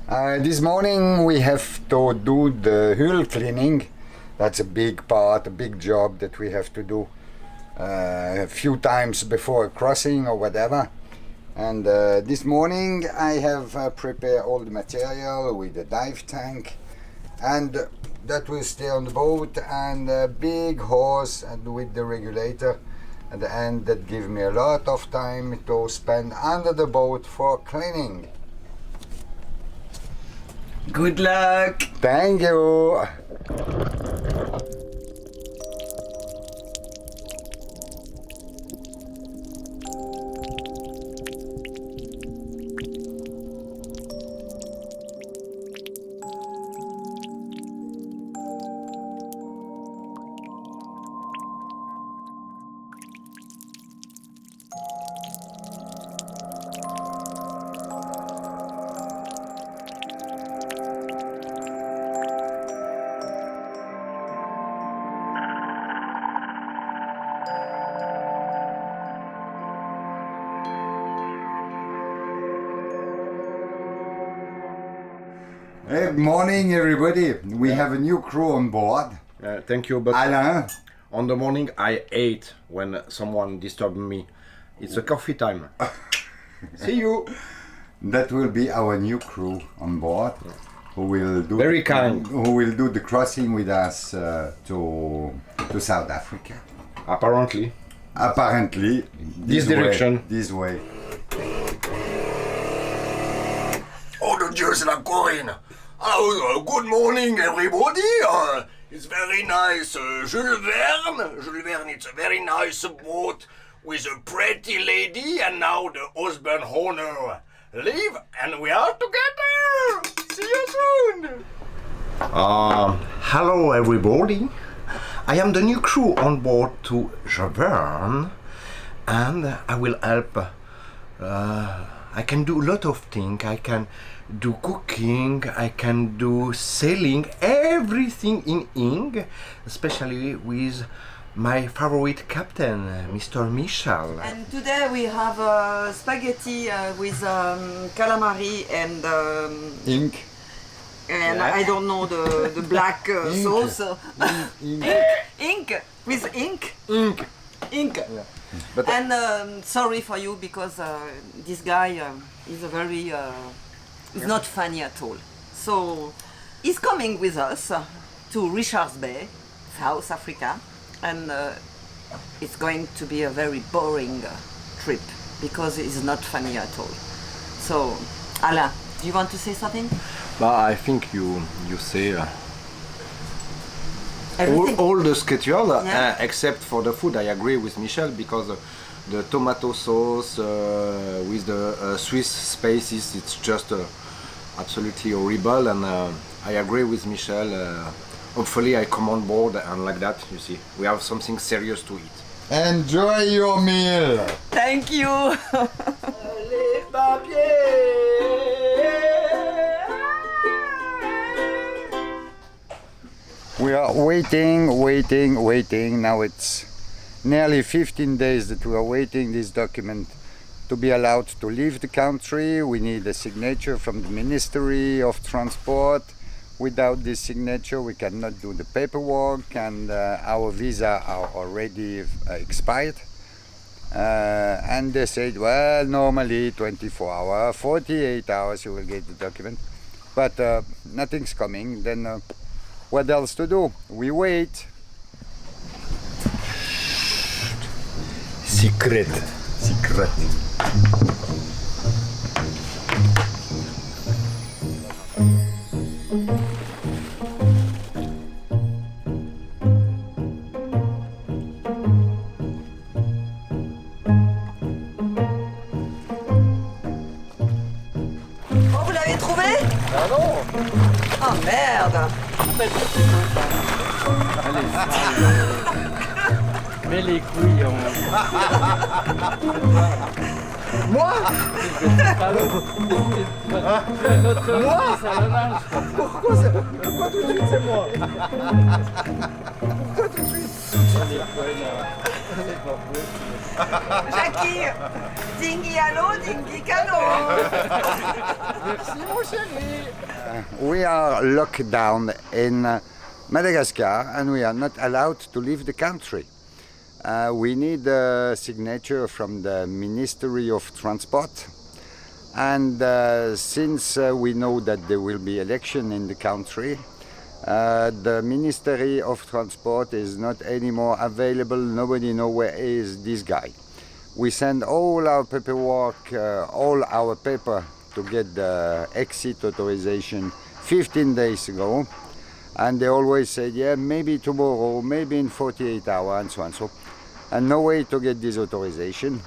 This morning we have to do the hull cleaning. That's a big part, a big job that we have to do a few times before crossing or whatever. And this morning I have prepared all the material with the dive tank, and that will stay on the boat, and a big hose and with the regulator at the end that give me a lot of time to spend under the boat for cleaning. Good luck! Thank you! Good morning, everybody. We have a new crew on board. Thank you, but Alain. on the morning I ate when someone disturbed me. It's a coffee time. See you. That will be our new crew on board, who will do Very kind. Who will do the crossing with us to South Africa. Apparently. This direction. way, this way. Oh, the Jews are going. Oh, good morning, everybody. It's very nice. Jules Verne, it's a very nice boat with a pretty lady, and now the husband owner leave, and we are together. See you soon. Hello everybody. I am the new crew on board to Javerne, and I will help. I can do a lot of things. I can do cooking, I can do sailing, everything in ink, especially with my favorite captain, Mr. Michel. And today we have spaghetti with calamari and Ink. and I don't know the black sauce. Ink with ink. Yeah. But And sorry for you because this guy is a very is not funny at all. So he's coming with us to Richards Bay, South Africa, and it's going to be a very boring trip because it's not funny at all. So Alain, do you want to say something? I think you say Everything. all the schedule, Yeah. except for the food. I agree with Michel because the tomato sauce with the Swiss spices, it's just absolutely horrible, and I agree with Michel. Hopefully I come on board and like that, you see, we have something serious to eat. Enjoy your meal. Thank you. We are waiting. Now it's nearly 15 days that we are waiting this document to be allowed to leave the country. We need a signature from the Ministry of Transport. Without this signature we cannot do the paperwork, and our visa are already expired. And they said, well, normally 24 hours, 48 hours you will get the document, but nothing's coming. Then what else to do? We wait. Secret. Oh, vous l'avez trouvé? Ah non. Oh merde. Mets les couilles en... Moi? Moi? Pourquoi tout de suite c'est moi? Pourquoi tout de suite? Jackie, dingy allô, dingy cano. Merci mon chéri. We are locked down in Madagascar and we are not allowed to leave the country. We need a signature from the Ministry of Transport. And since we know that there will be election in the country, the Ministry of Transport is not anymore available. Nobody knows where is this guy. We send all our paperwork, all our paper to get the exit authorization 15 days ago. And they always said, yeah, maybe tomorrow, maybe in 48 hours, and so on. So, and no way to get this authorization.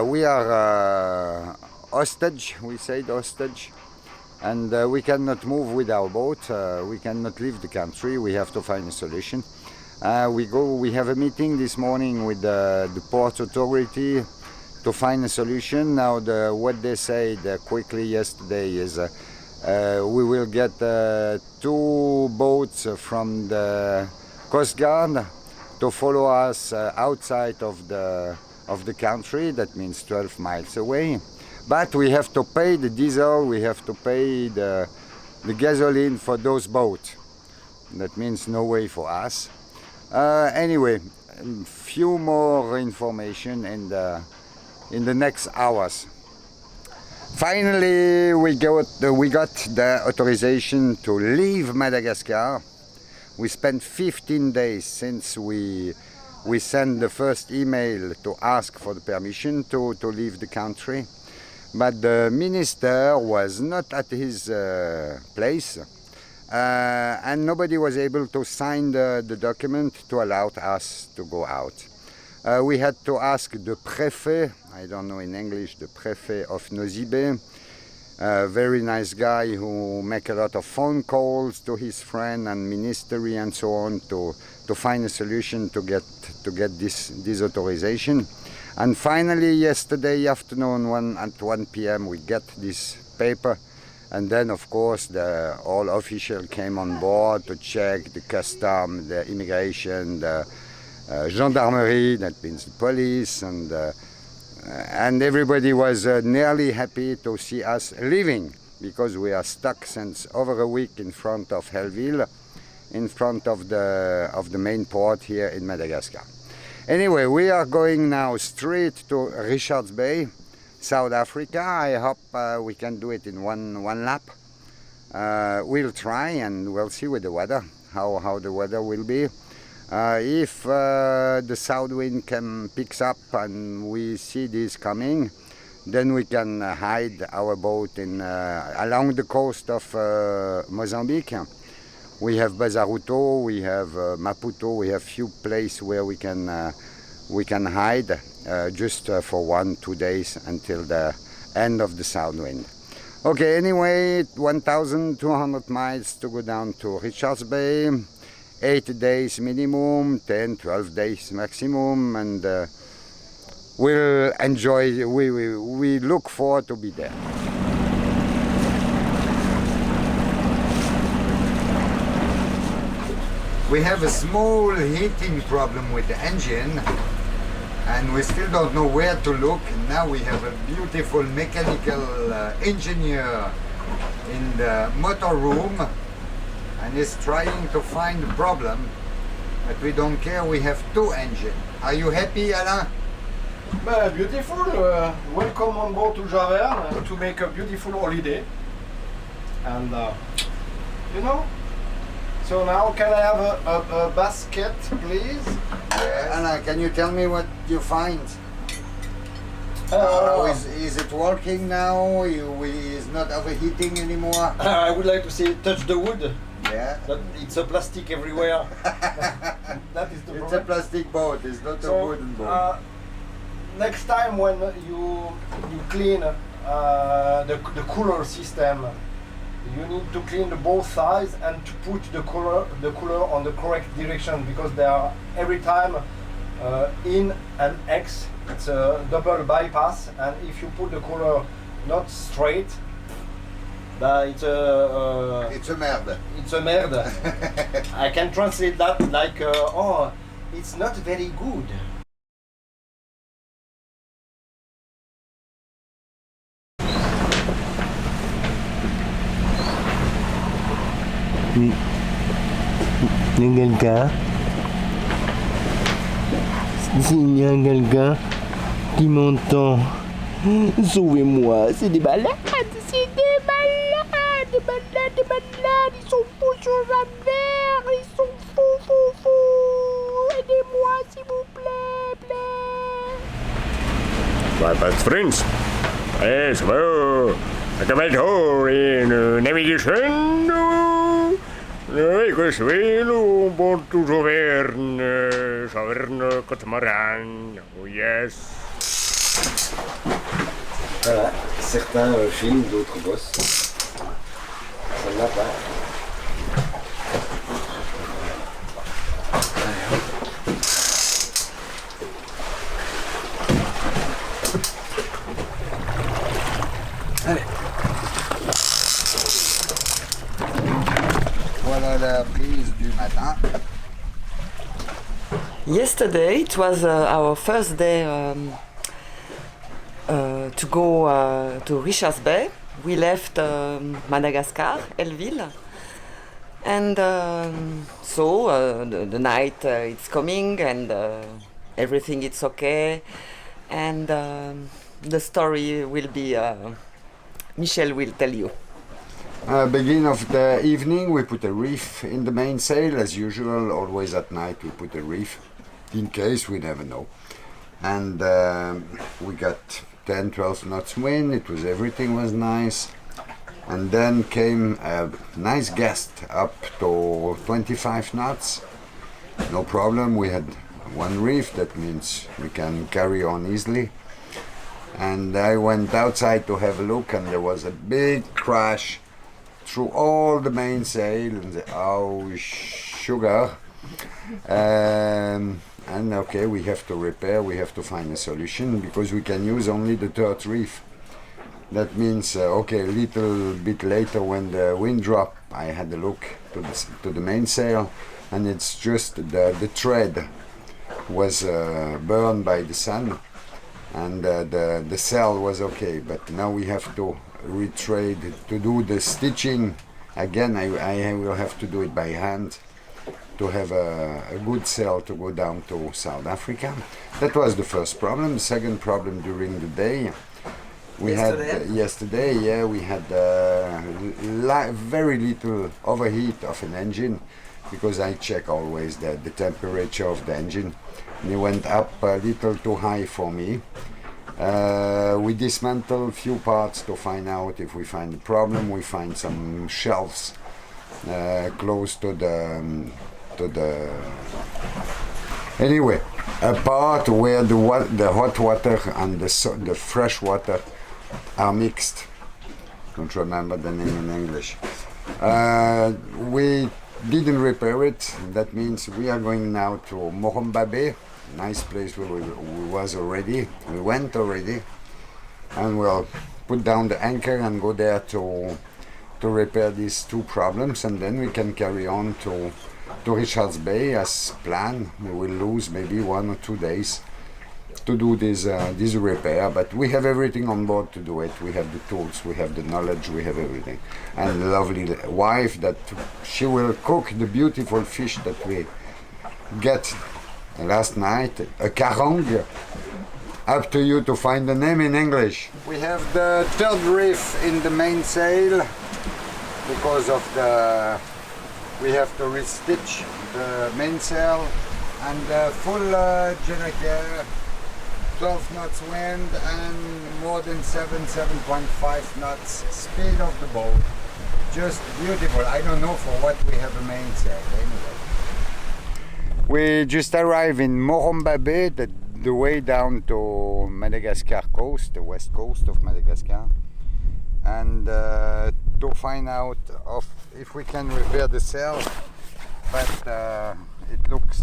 We are hostage, we said hostage. And we cannot move with our boat. We cannot leave the country. We have to find a solution. We have a meeting this morning with the port authority to find a solution. Now, what they said quickly yesterday is we will get 2 boats from the Coast Guard to follow us outside of the country. That means 12 miles away. But we have to pay the diesel, we have to pay the gasoline for those boats. That means no way for us. Anyway, a few more information in the next hours. Finally, we got the authorization to leave Madagascar. We spent 15 days since we sent the first email to ask for the permission to leave the country. But the minister was not at his place, and nobody was able to sign the document to allow us to go out. We had to ask the préfet, I don't know in English, the préfet of Rgb, a very nice guy who make a lot of phone calls to his friend and ministry and so on to find a solution to get this authorization. And finally, yesterday afternoon, at 1 p.m., we get this paper. And then, of course, all officials came on board to check the custom, the immigration, the gendarmerie, that means the police, and everybody was nearly happy to see us leaving, because we are stuck since over a week in front of Hellville, in front of the main port here in Madagascar. Anyway, we are going now straight to Richards Bay, South Africa. I hope we can do it in one lap. We'll try and we'll see with the weather, how the weather will be. If the south wind picks up and we see this coming, then we can hide our boat along the coast of Mozambique. We have Bazaruto, we have Maputo, we have few places where we can hide just for 1-2 days until the end of the south wind. Okay, anyway, 1,200 miles to go down to Richards Bay, 8 days minimum, 10-12 days maximum, and we'll enjoy, we look forward to be there. We have a small heating problem with the engine, and we still don't know where to look. Now we have a beautiful mechanical engineer in the motor room, and he's trying to find the problem, but we don't care, we have 2 engines. Are you happy, Alain? Beautiful. Welcome on board to Javerne to make a beautiful holiday. And you know, so now can I have a basket, please? Yes. Alain, can you tell me what you find? Is it working now? Is not overheating anymore? I would like to say touch the wood. Yeah. But it's a plastic everywhere. That is the problem. It's a plastic boat, it's not a wooden boat. Next time when you clean the cooler system, you need to clean both sides and to put the cooler on the correct direction, because they are every time in and X. It's a double bypass, and if you put the cooler not straight, it's a merde. It's a merde. I can translate that like, oh, it's not very good. Il y a quelqu'un? S'il y a quelqu'un qui m'entend, sauvez-moi, c'est des malades, ils sont fous sur Javerne, ils sont fous, aidez-moi s'il vous plaît. My best friends, yes, well, recommend in navigation. Audiovisual, on board to Javerne, catamaran, oh yes. Voilà, certains filment, d'autres bossent. Ça ne l'a pas. Allez. Voilà la prise du matin. Yesterday it was our first day to go to Richards Bay. We left Madagascar, Elville, and the night it's coming and everything is okay, and the story will be Michel will tell you. Beginning of the evening, we put a reef in the mainsail, as usual. Always at night we put a reef, in case we never know. And we got 10-12 knots wind. Everything was nice. And then came a nice gust up to 25 knots. No problem. We had one reef. That means we can carry on easily. And I went outside to have a look, and there was a big crash through all the mainsail, and oh sugar. And okay, we have to repair, we have to find a solution, because we can use only the third reef. That means, okay, a little bit later when the wind dropped, I had a look to the mainsail, and it's just the thread was burned by the sun, and the sail was okay, but now we have to retrade to do the stitching again. I will have to do it by hand to have a good sail to go down to South Africa. That was the first problem. The second problem during the day, we had very little overheat of an engine, because I check always the temperature of the engine, and it went up a little too high for me. We dismantle a few parts to find out if we find a problem. We find some shelves close to the anyway, a part where the hot water and the fresh water are mixed. Don't remember the name in English. We didn't repair it. That means we are going now to Moromba Bay. Nice place where we went already, and we'll put down the anchor and go there to repair these two problems, and then we can carry on to Richards Bay as planned. We will lose maybe 1 or 2 days to do this repair, but we have everything on board to do it. We have the tools, we have the knowledge, we have everything, and a lovely wife that she will cook the beautiful fish that we get last night, a carong. Up to you to find the name in English. We have the third reef in the mainsail because of we have to restitch the mainsail, and full generator, 12 knots wind and more than 7.5 knots speed of the boat. Just beautiful. I don't know for what we have a mainsail anyway. We just arrived in Moromba Bay, the way down to Madagascar coast, the west coast of Madagascar, and to find out if we can repair the sail, but it looks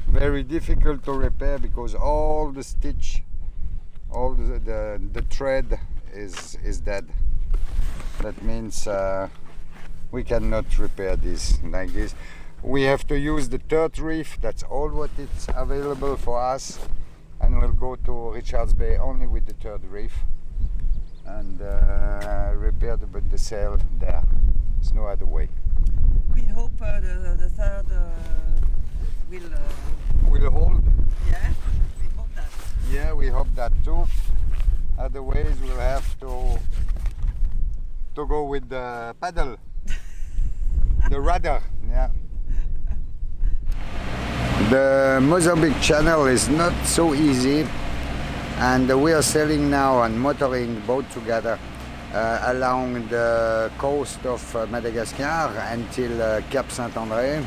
very difficult to repair because all the stitch, all the thread is dead. That means we cannot repair this like this. We have to use the third reef. That's all what it's available for us, and we'll go to Richards Bay only with the third reef and repair the sail there. There's no other way. We hope the third will. Will hold. Yeah, we hope that. Yeah, we hope that too. Otherwise, we'll have to go with the paddle, the rudder. Yeah. The Mozambique Channel is not so easy, and we are sailing now and motoring boat together along the coast of Madagascar until Cap Saint-André,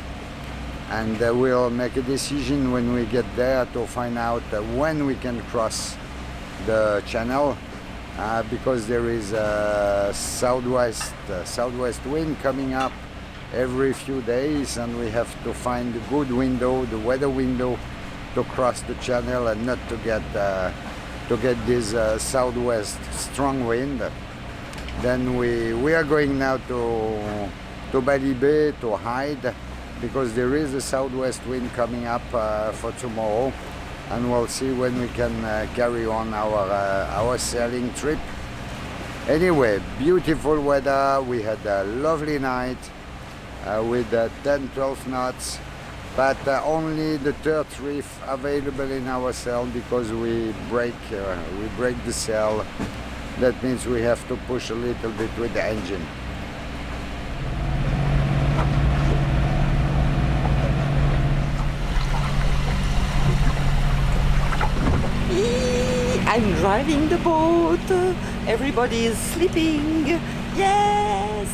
and we'll make a decision when we get there to find out when we can cross the channel, because there is a southwest wind coming up every few days, and we have to find a good window, the weather window, to cross the channel and not to get this southwest strong wind. Then we are going now to Bali Bay to hide, because there is a southwest wind coming up for tomorrow, and we'll see when we can carry on our sailing trip. Anyway, beautiful weather. We had a lovely night with 10-12 knots, but only the third reef available in our sail because we break the sail. That means we have to push a little bit with the engine. I'm driving the boat. Everybody is sleeping. Yes.